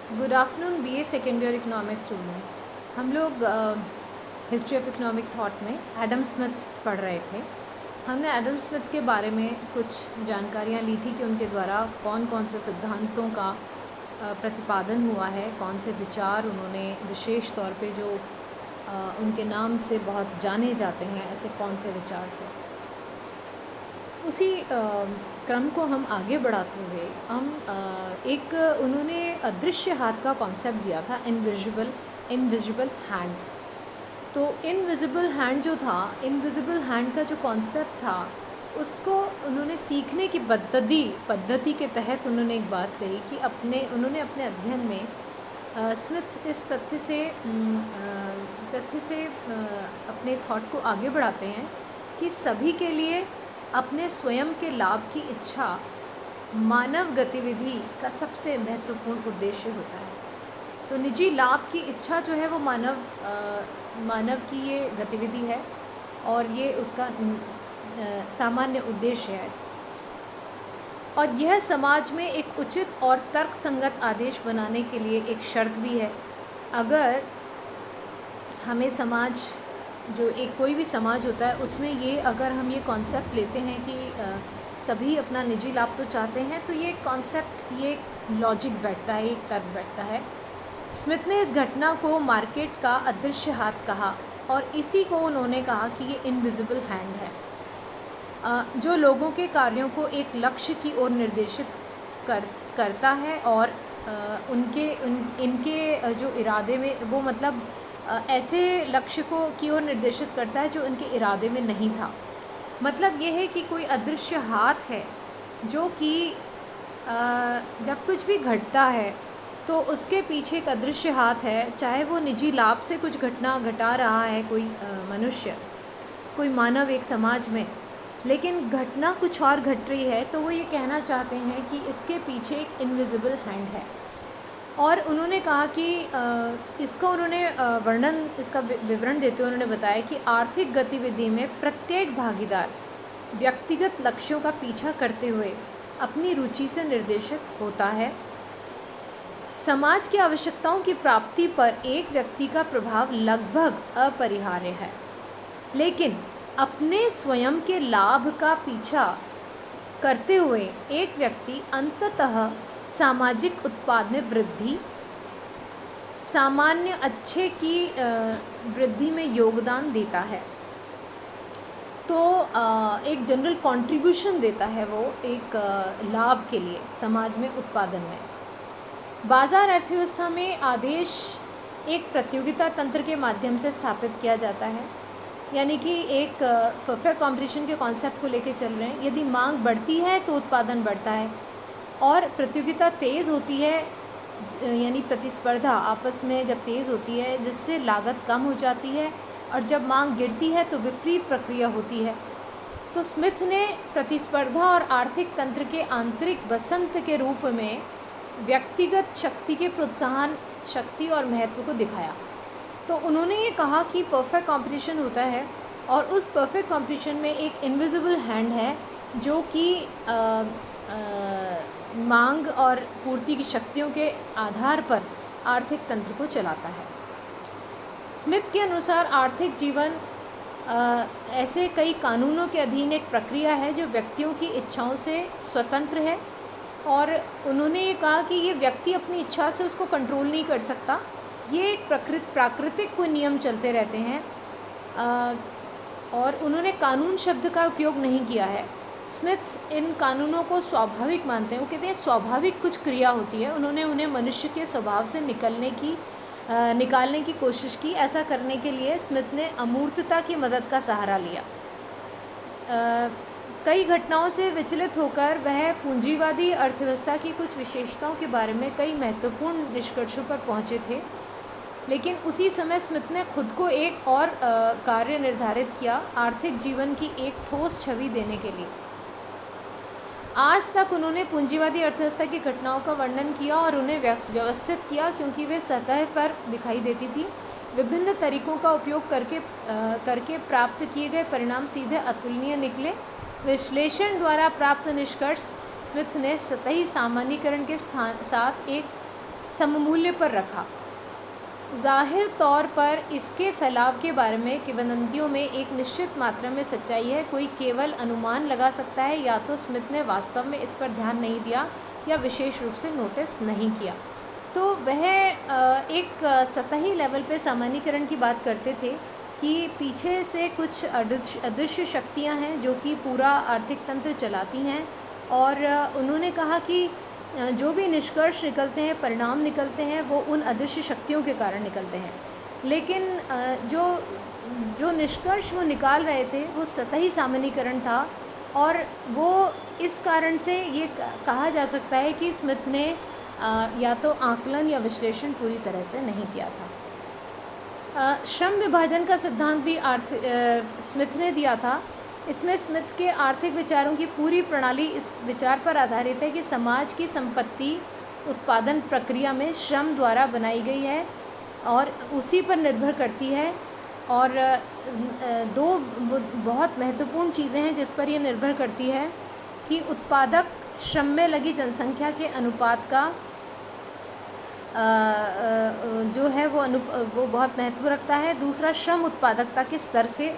Good afternoon BA second year economics students. हम लोग history of economic thought में Adam Smith पढ़ रहे थे। हमने एडम स्मिथ के बारे में कुछ जानकारियाँ ली थी कि उनके द्वारा कौन कौन से सिद्धांतों का प्रतिपादन हुआ है, कौन से विचार उन्होंने विशेष तौर पे जो उनके नाम से बहुत जाने जाते हैं, ऐसे कौन से विचार थे। उसी क्रम को हम आगे बढ़ाते हुए हम एक उन्होंने अदृश्य हाथ का कॉन्सेप्ट दिया था, इनविजिबल हैंड। तो इनविजिबल हैंड जो था, इनविजिबल हैंड का जो कॉन्सेप्ट था, उसको उन्होंने सीखने की पद्धति के तहत उन्होंने एक बात कही कि उन्होंने अपने अध्ययन में स्मिथ इस तथ्य से अपने थॉट को आगे बढ़ाते हैं कि सभी के लिए अपने स्वयं के लाभ की इच्छा मानव गतिविधि का सबसे महत्वपूर्ण उद्देश्य होता है। तो निजी लाभ की इच्छा जो है वो मानव की ये गतिविधि है और ये उसका सामान्य उद्देश्य है। और यह समाज में एक उचित और तर्कसंगत आदेश बनाने के लिए एक शर्त भी है। अगर हमें समाज जो एक कोई भी समाज होता है उसमें ये अगर हम ये कॉन्सेप्ट लेते हैं कि सभी अपना निजी लाभ तो चाहते हैं, तो ये कॉन्सेप्ट, ये लॉजिक बैठता है, एक तर्क बैठता है। स्मिथ ने इस घटना को मार्केट का अदृश्य हाथ कहा और इसी को उन्होंने कहा कि ये इनविजिबल हैंड है, जो लोगों के कार्यों को एक लक्ष्य की ओर निर्देशित करता है और इनके जो इरादे में वो मतलब ऐसे लक्ष्य की ओर निर्देशित करता है जो उनके इरादे में नहीं था। मतलब ये है कि कोई अदृश्य हाथ है जो कि जब कुछ भी घटता है तो उसके पीछे एक अदृश्य हाथ है, चाहे वो निजी लाभ से कुछ घटना घटा रहा है कोई मनुष्य, कोई मानव एक समाज में, लेकिन घटना कुछ और घट रही है, तो वो ये कहना चाहते हैं कि इसके पीछे एक इनविजिबल हैंड है। और उन्होंने कहा कि इसका उन्होंने इसका विवरण देते हुए उन्होंने बताया कि आर्थिक गतिविधि में प्रत्येक भागीदार व्यक्तिगत लक्ष्यों का पीछा करते हुए अपनी रुचि से निर्देशित होता है। समाज की आवश्यकताओं की प्राप्ति पर एक व्यक्ति का प्रभाव लगभग अपरिहार्य है, लेकिन अपने स्वयं के लाभ का पीछा करते हुए एक व्यक्ति अंततः सामाजिक उत्पाद में वृद्धि, सामान्य अच्छे की वृद्धि में योगदान देता है। तो एक जनरल कंट्रीब्यूशन देता है वो एक लाभ के लिए समाज में, उत्पादन में। बाजार अर्थव्यवस्था में आदेश एक प्रतियोगिता तंत्र के माध्यम से स्थापित किया जाता है, यानी कि एक परफेक्ट कंपटीशन के कॉन्सेप्ट को लेके चल रहे हैं। यदि मांग बढ़ती है तो उत्पादन बढ़ता है और प्रतियोगिता तेज़ होती है, यानी प्रतिस्पर्धा आपस में जब तेज़ होती है जिससे लागत कम हो जाती है, और जब मांग गिरती है तो विपरीत प्रक्रिया होती है। तो स्मिथ ने प्रतिस्पर्धा और आर्थिक तंत्र के आंतरिक बसंत के रूप में व्यक्तिगत शक्ति के प्रोत्साहन शक्ति और महत्व को दिखाया। तो उन्होंने ये कहा कि परफेक्ट कंपटीशन होता है और उस परफेक्ट कंपटीशन में एक इनविजिबल हैंड है जो कि मांग और पूर्ति की शक्तियों के आधार पर आर्थिक तंत्र को चलाता है। स्मिथ के अनुसार आर्थिक जीवन ऐसे कई कानूनों के अधीन एक प्रक्रिया है जो व्यक्तियों की इच्छाओं से स्वतंत्र है, और उन्होंने ये कहा कि ये व्यक्ति अपनी इच्छा से उसको कंट्रोल नहीं कर सकता। ये एक प्राकृतिक कोई नियम चलते रहते हैं, और उन्होंने कानून शब्द का उपयोग नहीं किया है। स्मिथ इन कानूनों को स्वाभाविक मानते हैं। वो कहते हैं स्वाभाविक कुछ क्रिया होती है, उन्होंने उन्हें मनुष्य के स्वभाव से निकालने की कोशिश की। ऐसा करने के लिए स्मिथ ने अमूर्तता की मदद का सहारा लिया। कई घटनाओं से विचलित होकर वह पूंजीवादी अर्थव्यवस्था की कुछ विशेषताओं के बारे में कई महत्वपूर्ण निष्कर्षों पर पहुँचे थे, लेकिन उसी समय स्मिथ ने खुद को एक और कार्य निर्धारित किया, आर्थिक जीवन की एक ठोस छवि देने के लिए। आज तक उन्होंने पूंजीवादी अर्थव्यवस्था की घटनाओं का वर्णन किया और उन्हें व्यवस्थित किया, क्योंकि वे सतह पर दिखाई देती थी। विभिन्न तरीकों का उपयोग करके प्राप्त किए गए परिणाम सीधे अतुलनीय निकले। विश्लेषण द्वारा प्राप्त निष्कर्ष स्मिथ ने सतही सामान्यीकरण के साथ एक सममूल्य पर रखा। ज़ाहिर तौर पर इसके फैलाव के बारे में किंवदंतियों में एक निश्चित मात्रा में सच्चाई है। कोई केवल अनुमान लगा सकता है या तो स्मिथ ने वास्तव में इस पर ध्यान नहीं दिया या विशेष रूप से नोटिस नहीं किया। तो वह एक सतही लेवल पे सामान्यीकरण की बात करते थे कि पीछे से कुछ अदृश्य शक्तियां हैं जो कि पूरा आर्थिक तंत्र चलाती हैं, और उन्होंने कहा कि जो भी निष्कर्ष निकलते हैं, परिणाम निकलते हैं, वो उन अदृश्य शक्तियों के कारण निकलते हैं। लेकिन जो निष्कर्ष वो निकाल रहे थे वो सतही सामान्यीकरण था, और वो इस कारण से ये कहा जा सकता है कि स्मिथ ने या तो आकलन या विश्लेषण पूरी तरह से नहीं किया था। श्रम विभाजन का सिद्धांत भी स्मिथ ने दिया था। इसमें स्मिथ के आर्थिक विचारों की पूरी प्रणाली इस विचार पर आधारित है कि समाज की संपत्ति उत्पादन प्रक्रिया में श्रम द्वारा बनाई गई है और उसी पर निर्भर करती है। और दो बहुत महत्वपूर्ण चीज़ें हैं जिस पर यह निर्भर करती है कि उत्पादक श्रम में लगी जनसंख्या के अनुपात का जो है वो बहुत महत्व रखता है। दूसरा, श्रम उत्पादकता के स्तर से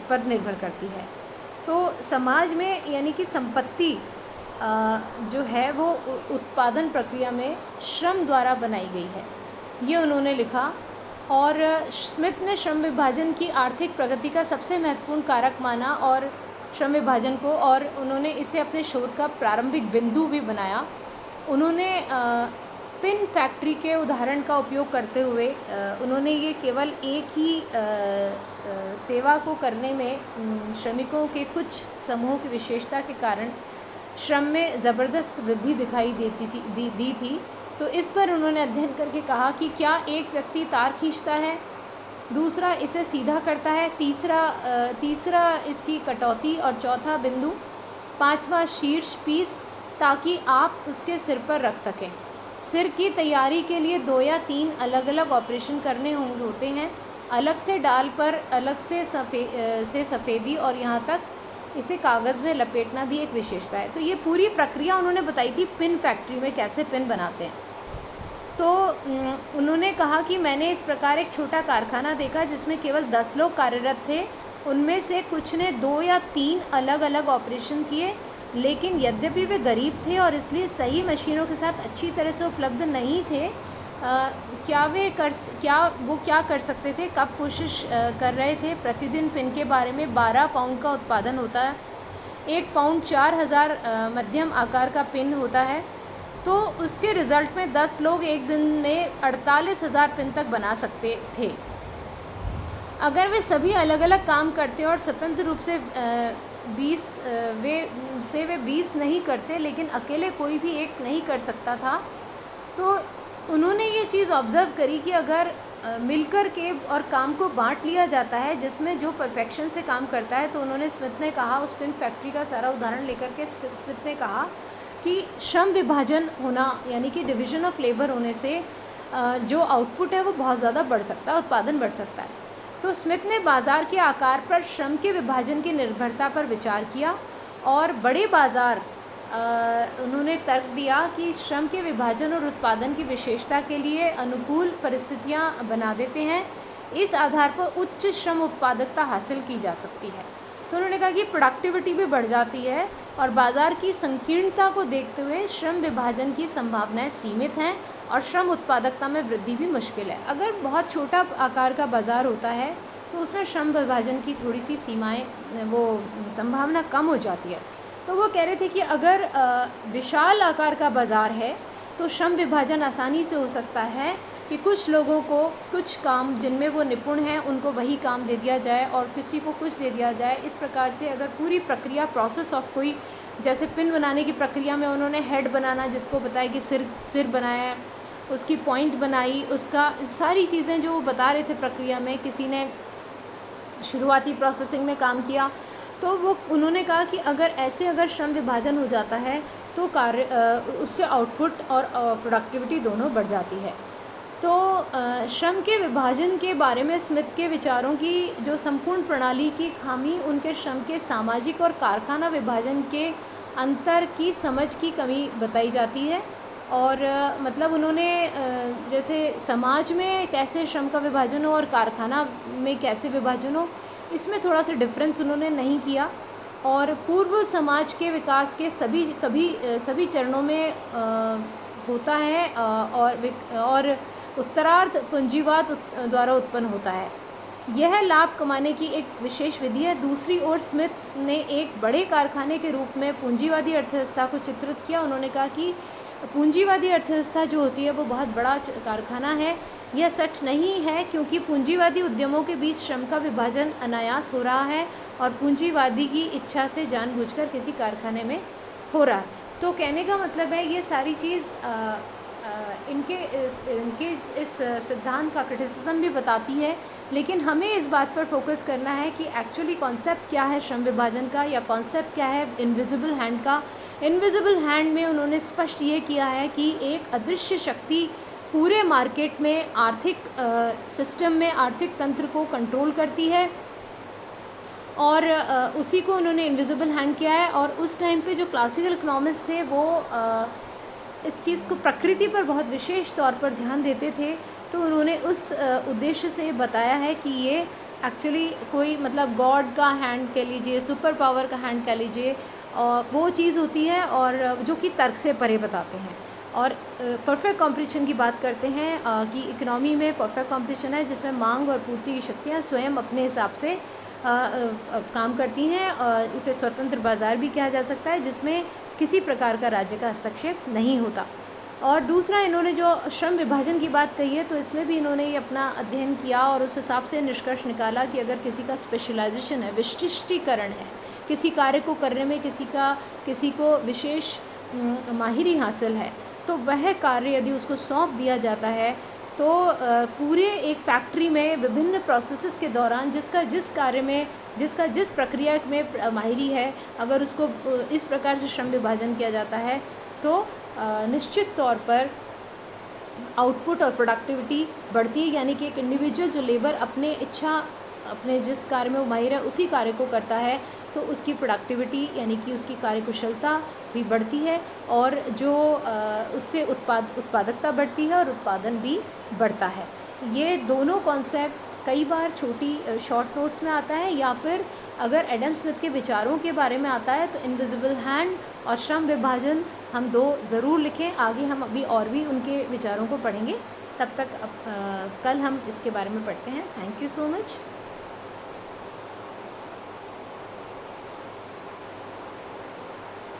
पर निर्भर करती है। तो समाज में यानी कि संपत्ति जो है वो उत्पादन प्रक्रिया में श्रम द्वारा बनाई गई है, ये उन्होंने लिखा। और स्मिथ ने श्रम विभाजन की आर्थिक प्रगति का सबसे महत्वपूर्ण कारक माना और श्रम विभाजन को, और उन्होंने इसे अपने शोध का प्रारंभिक बिंदु भी बनाया। उन्होंने पिन फैक्ट्री के उदाहरण का उपयोग करते हुए उन्होंने ये केवल एक ही सेवा को करने में श्रमिकों के कुछ समूहों की विशेषता के कारण श्रम में ज़बरदस्त वृद्धि दिखाई दी थी। तो इस पर उन्होंने अध्ययन करके कहा कि क्या एक व्यक्ति तार खींचता है, दूसरा इसे सीधा करता है, तीसरा इसकी कटौती, और चौथा बिंदु, पांचवा शीर्ष पीस, ताकि आप उसके सिर पर रख सकें। सिर की तैयारी के लिए 2 या 3 अलग अलग ऑपरेशन करने होते हैं, अलग से डाल पर अलग से सफ़ेदी, और यहाँ तक इसे कागज़ में लपेटना भी एक विशेषता है। तो ये पूरी प्रक्रिया उन्होंने बताई थी पिन फैक्ट्री में कैसे पिन बनाते हैं। तो उन्होंने कहा कि मैंने इस प्रकार एक छोटा कारखाना देखा जिसमें केवल 10 लोग कार्यरत थे। उनमें से कुछ ने 2 या 3 अलग अलग ऑपरेशन किए, लेकिन यद्यपि वे गरीब थे और इसलिए सही मशीनों के साथ अच्छी तरह से उपलब्ध नहीं थे, क्या कर सकते थे, कब कोशिश कर रहे थे। प्रतिदिन पिन के बारे में 12 पाउंड का उत्पादन होता है। 1 पाउंड 4000 मध्यम आकार का पिन होता है। तो उसके रिज़ल्ट में 10 लोग एक दिन में 48,000 पिन तक बना सकते थे। अगर वे सभी अलग अलग काम करते और स्वतंत्र रूप से 20 नहीं करते, लेकिन अकेले कोई भी एक नहीं कर सकता था। तो उन्होंने ये चीज़ ऑब्ज़र्व करी कि अगर मिलकर के और काम को बांट लिया जाता है जिसमें जो परफेक्शन से काम करता है, तो उन्होंने स्मिथ ने कहा, उस पिन फैक्ट्री का सारा उदाहरण लेकर के स्मिथ ने कहा कि श्रम विभाजन होना यानी कि डिवीज़न ऑफ लेबर होने से जो आउटपुट है वो बहुत ज़्यादा बढ़ सकता है, उत्पादन बढ़ सकता है। तो स्मिथ ने बाज़ार के आकार पर श्रम के विभाजन की निर्भरता पर विचार किया और बड़े बाज़ार उन्होंने तर्क दिया कि श्रम के विभाजन और उत्पादन की विशेषता के लिए अनुकूल परिस्थितियां बना देते हैं। इस आधार पर उच्च श्रम उत्पादकता हासिल की जा सकती है। तो उन्होंने कहा कि प्रोडक्टिविटी भी बढ़ जाती है और बाज़ार की संकीर्णता को देखते हुए श्रम विभाजन की संभावनाएं सीमित हैं और श्रम उत्पादकता में वृद्धि भी मुश्किल है। अगर बहुत छोटा आकार का बाज़ार होता है तो उसमें श्रम विभाजन की थोड़ी सी सीमाएं, वो संभावना कम हो जाती है। तो वो कह रहे थे कि अगर विशाल आकार का बाज़ार है तो श्रम विभाजन आसानी से हो सकता है कि कुछ लोगों को कुछ काम जिनमें वो निपुण हैं उनको वही काम दे दिया जाए और किसी को कुछ दे दिया जाए। इस प्रकार से अगर पूरी प्रक्रिया प्रोसेस ऑफ कोई, जैसे पिन बनाने की प्रक्रिया में उन्होंने हेड बनाना, जिसको बताया कि सिर बनाया, उसकी पॉइंट बनाई, उसका सारी चीज़ें जो वो बता रहे थे प्रक्रिया में, किसी ने शुरुआती प्रोसेसिंग में काम किया। तो वो उन्होंने कहा कि अगर श्रम विभाजन हो जाता है तो उससे आउटपुट और प्रोडक्टिविटी दोनों बढ़ जाती है। तो श्रम के विभाजन के बारे में स्मिथ के विचारों की जो संपूर्ण प्रणाली की खामी उनके श्रम के सामाजिक और कारखाना विभाजन के अंतर की समझ की कमी बताई जाती है। और मतलब उन्होंने जैसे समाज में कैसे श्रम का विभाजन हो और कारखाना में कैसे विभाजन हो, इसमें थोड़ा सा डिफरेंस उन्होंने नहीं किया। और पूर्व समाज के विकास के सभी चरणों में होता है, और उत्तरार्ध पूंजीवाद द्वारा उत्पन्न होता है। यह लाभ कमाने की एक विशेष विधि है। दूसरी ओर स्मिथ ने एक बड़े कारखाने के रूप में पूंजीवादी अर्थव्यवस्था को चित्रित किया। उन्होंने कहा कि पूंजीवादी अर्थव्यवस्था जो होती है वो बहुत बड़ा कारखाना है। यह सच नहीं है, क्योंकि पूंजीवादी उद्यमों के बीच श्रम का विभाजन अनायास हो रहा है और पूंजीवादी की इच्छा से जानबूझकर किसी कारखाने में हो रहा है। तो कहने का मतलब है ये सारी चीज़ इनके इस सिद्धांत का क्रिटिसिज्म भी बताती है, लेकिन हमें इस बात पर फोकस करना है कि एक्चुअली कॉन्सेप्ट क्या है श्रम विभाजन का, या कॉन्सेप्ट क्या है इनविजिबल हैंड का। इनविजिबल हैंड में उन्होंने स्पष्ट ये किया है कि एक अदृश्य शक्ति पूरे मार्केट में आर्थिक सिस्टम में आर्थिक तंत्र को कंट्रोल करती है, और उसी को उन्होंने इनविजिबल हैंड किया है। और उस टाइम पे जो क्लासिकल इकोनॉमिस्ट थे वो इस चीज़ को प्रकृति पर बहुत विशेष तौर पर ध्यान देते थे। तो उन्होंने उस उद्देश्य से बताया है कि ये एक्चुअली कोई मतलब गॉड का हैंड कह लीजिए, सुपर पावर का हैंड कह लीजिए, वो चीज़ होती है, और जो कि तर्क से परे बताते हैं। और परफेक्ट कॉम्पिटिशन की बात करते हैं कि इकोनॉमी में परफेक्ट कॉम्पिटिशन है जिसमें मांग और पूर्ति की शक्तियाँ स्वयं अपने हिसाब से काम करती हैं। इसे स्वतंत्र बाज़ार भी कहा जा सकता है, जिसमें किसी प्रकार का राज्य का हस्तक्षेप नहीं होता। और दूसरा, इन्होंने जो श्रम विभाजन की बात कही है, तो इसमें भी इन्होंने ये अपना अध्ययन किया और उस हिसाब से निष्कर्ष निकाला कि अगर किसी का स्पेशलाइजेशन है, विशिष्टीकरण है, किसी कार्य को करने में किसी को विशेष माहिरी हासिल है, तो वह कार्य यदि उसको सौंप दिया जाता है तो पूरे एक फैक्ट्री में विभिन्न प्रोसेसेस के दौरान जिसका जिस प्रक्रिया में माहिरी है, अगर उसको इस प्रकार से श्रम विभाजन किया जाता है तो निश्चित तौर पर आउटपुट और प्रोडक्टिविटी बढ़ती है। यानी कि एक इंडिविजुअल जो लेबर अपने जिस कार्य में वो माहिर है उसी कार्य को करता है, तो उसकी प्रोडक्टिविटी यानी कि उसकी कार्यकुशलता भी बढ़ती है, और जो उससे उत्पादकता बढ़ती है और उत्पादन भी बढ़ता है। ये दोनों कॉन्सेप्ट्स कई बार शॉर्ट नोट्स में आता है, या फिर अगर एडम स्मिथ के विचारों के बारे में आता है तो इनविजिबल हैंड और श्रम विभाजन हम दो ज़रूर लिखें। आगे हम अभी और भी उनके विचारों को पढ़ेंगे। तब तक कल हम इसके बारे में पढ़ते हैं। Thank you so much.